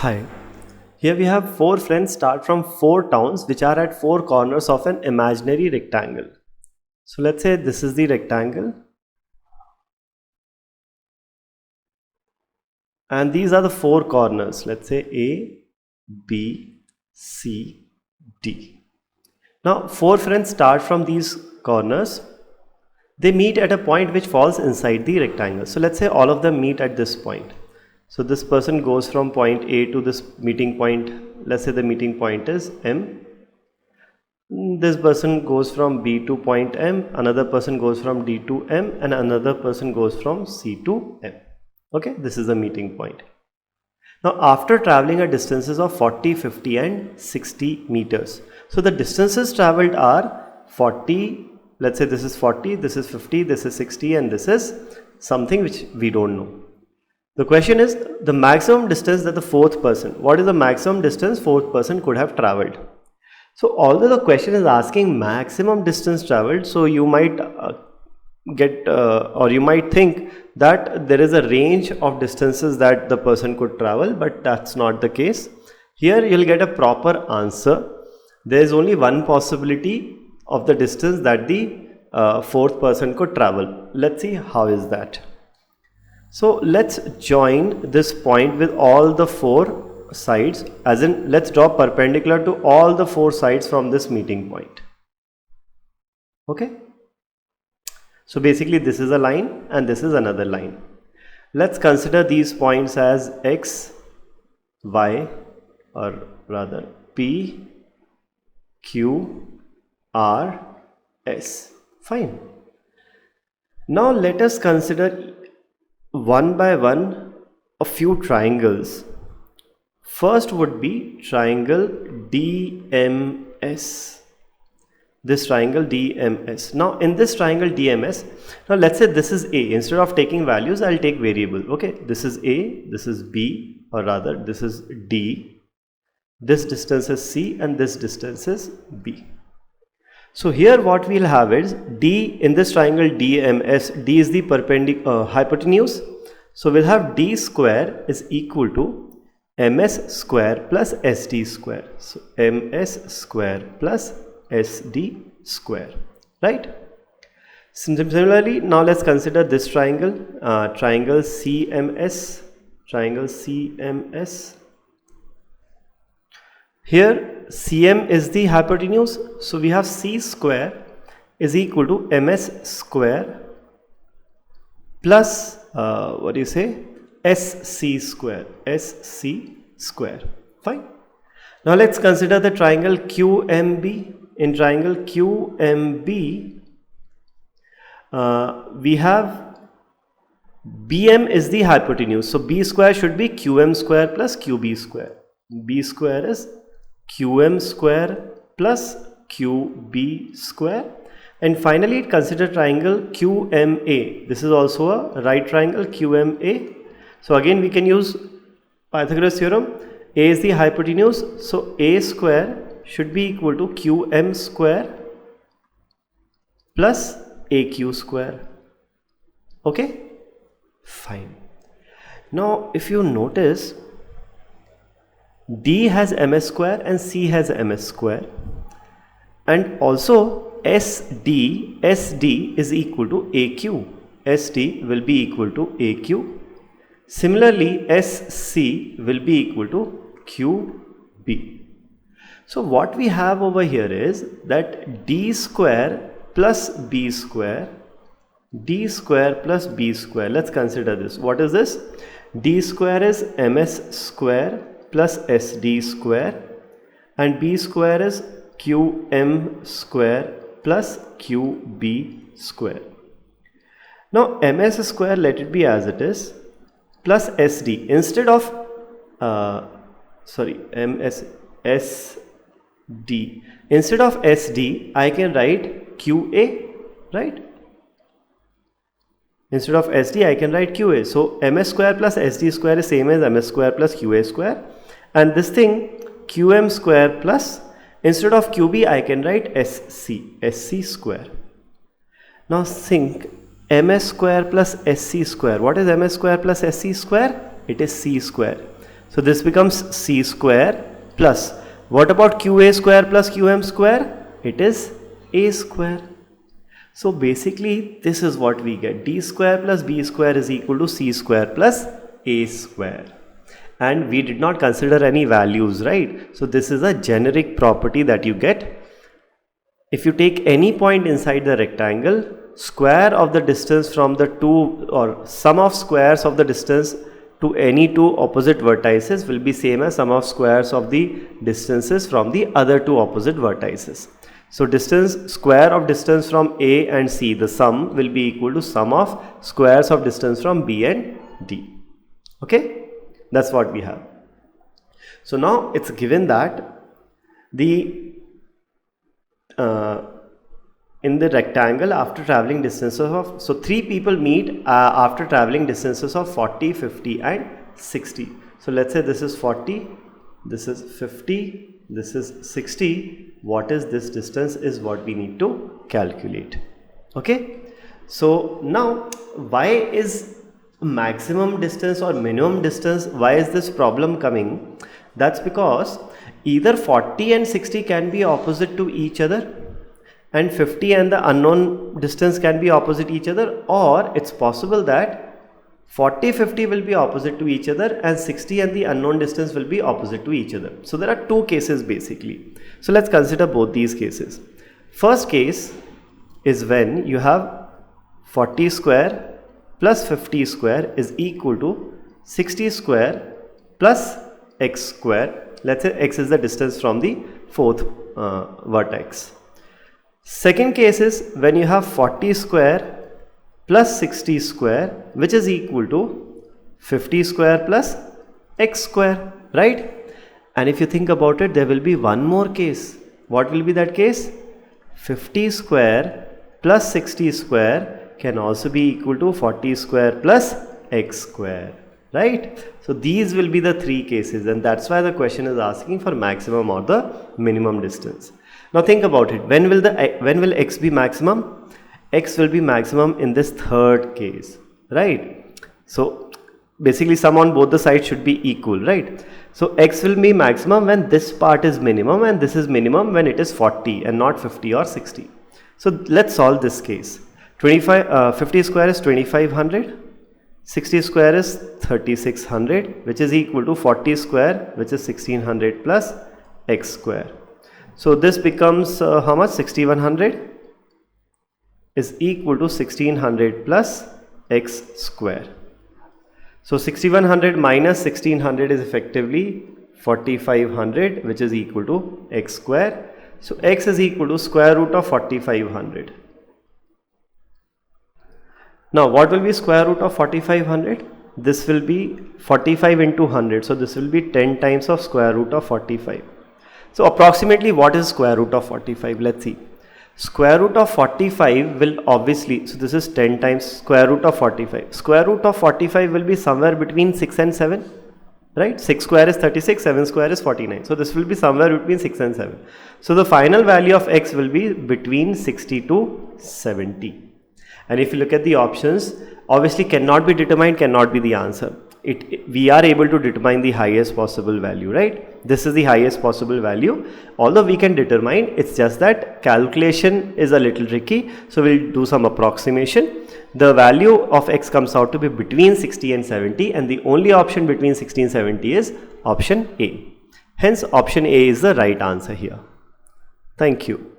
Hi. Here we have four friends start from four towns which are at four corners of an imaginary rectangle. So let's say this is the rectangle and these are the four corners. Let's say A, B, C, D. Now four friends start from these corners. They meet at a point which falls inside the rectangle. So let's say all of them meet at this point. So this person goes from point A to this meeting point. Let's say the meeting point is M. This person goes from B to point M, another person goes from D to M, and another person goes from C to M. Okay, this is the meeting point. Now after traveling at distances of 40, 50 and 60 meters. So the distances traveled are 40, let's say this is 40, this is 50, this is 60 and this is something which we don't know. The question is the maximum distance that the fourth person, what is the maximum distance fourth person could have traveled? So although the question is asking maximum distance traveled, so you might you might think that there is a range of distances that the person could travel, but that's not the case. Here you'll get a proper answer. There is only one possibility of the distance that the fourth person could travel. Let's see how is that. So let's join this point with all the four sides, as in let's draw perpendicular to all the four sides from this meeting point. Okay. So basically this is a line and this is another line. Let's consider these points as X, Y, or rather P, Q, R, S. Fine. Now let us consider one by one a few triangles. First would be triangle DMS. This triangle DMS. Now in this triangle DMS, now let's say this is A. Instead of taking values, I'll take variable. Okay, this is A, this is B, or rather this is D. This distance is C and this distance is B. So here what we'll have is D in this triangle DMS, D is the hypotenuse. So we'll have D square is equal to MS square plus SD square. So MS square plus SD square, right? Similarly, now let's consider this triangle, triangle CMS, triangle CMS. Here CM is the hypotenuse, so we have C square is equal to MS square plus SC square, SC square. Fine. Now let's consider the triangle QMB. In triangle QMB, we have BM is the hypotenuse, so B square should be QM square plus QB square. B square is QM square plus QB square. And finally consider triangle QMA. This is also a right triangle QMA. So again we can use Pythagoras theorem. A is the hypotenuse, so A square should be equal to QM square plus AQ square. Okay? Fine. Now if you notice, D has MS square and C has MS square, and also SD is equal to AQ. SD will be equal to AQ. Similarly, SC will be equal to QB. So what we have over here is that D square plus B square, D square plus B square. Let's consider this. What is this? D square is MS square plus SD square, and B square is QM square plus QB square. Now MS square, let it be as it is, plus SD. Instead of SD, instead of SD I can write QA, right? Instead of SD I can write QA. So MS square plus SD square is same as MS square plus QA square, and this thing QM square plus, instead of QB I can write SC square. Now think MS square plus SC square. What is MS square plus SC square? It is C square. So this becomes c square plus, what about qa square plus qm square? It is a square. So basically this is what we get, d square plus b square is equal to c square plus a square. And we did not consider any values, right? So this is a generic property that you get. If you take any point inside the rectangle, square of the distance from the two, or sum of squares of the distance to any two opposite vertices will be same as sum of squares of the distances from the other two opposite vertices. So square of distance from A and C, the sum will be equal to sum of squares of distance from B and D. Okay, that's what we have. So now it's given that the in the rectangle, after traveling distances of, so three people meet after traveling distances of 40, 50 and 60. So let's say this is 40, this is 50, this is 60. What is this distance is what we need to calculate. Okay, so now why is maximum distance or minimum distance, why is this problem coming? That's because either 40 and 60 can be opposite to each other, and 50 and the unknown distance can be opposite each other, or it's possible that 40, 50 will be opposite to each other and 60 and the unknown distance will be opposite to each other. So there are two cases basically. So let's consider both these cases. First case is when you have 40 square plus 50 square is equal to 60 square plus x square. Let's say x is the distance from the fourth vertex. Second case is when you have 40 square plus 60 square, which is equal to 50 square plus x square, right? And if you think about it, there will be one more case. What will be that case? 50 square plus 60 square can also be equal to 40 square plus x square, right? So these will be the three cases, and that's why the question is asking for maximum or the minimum distance. Now think about it. When will x be maximum? X will be maximum in this third case, right? So basically sum on both the sides should be equal, right? So x will be maximum when this part is minimum and this is minimum when it is 40 and not 50 or 60. So let's solve this case. 50 square is 2500, 60 square is 3600, which is equal to 40 square, which is 1600 plus x square. So this becomes how much? 6100 is equal to 1600 plus x square. So 6100 minus 1600 is effectively 4500, which is equal to x square. So x is equal to square root of 4500. Now what will be square root of 4500? This will be 45 into 100. So this will be 10 times of square root of 45. So approximately what is square root of 45? Let's see. Square root of 45 will obviously, so this is 10 times square root of 45. Square root of 45 will be somewhere between 6 and 7, right? 6 square is 36, 7 square is 49. So this will be somewhere between 6 and 7. So the final value of x will be between 60 to 70. And if you look at the options, obviously cannot be determined cannot be the answer. We are able to determine the highest possible value, right? This is the highest possible value. Although we can determine, it's just that calculation is a little tricky. So we'll do some approximation. The value of x comes out to be between 60 and 70, and the only option between 60 and 70 is option A. Hence option A is the right answer here. Thank you.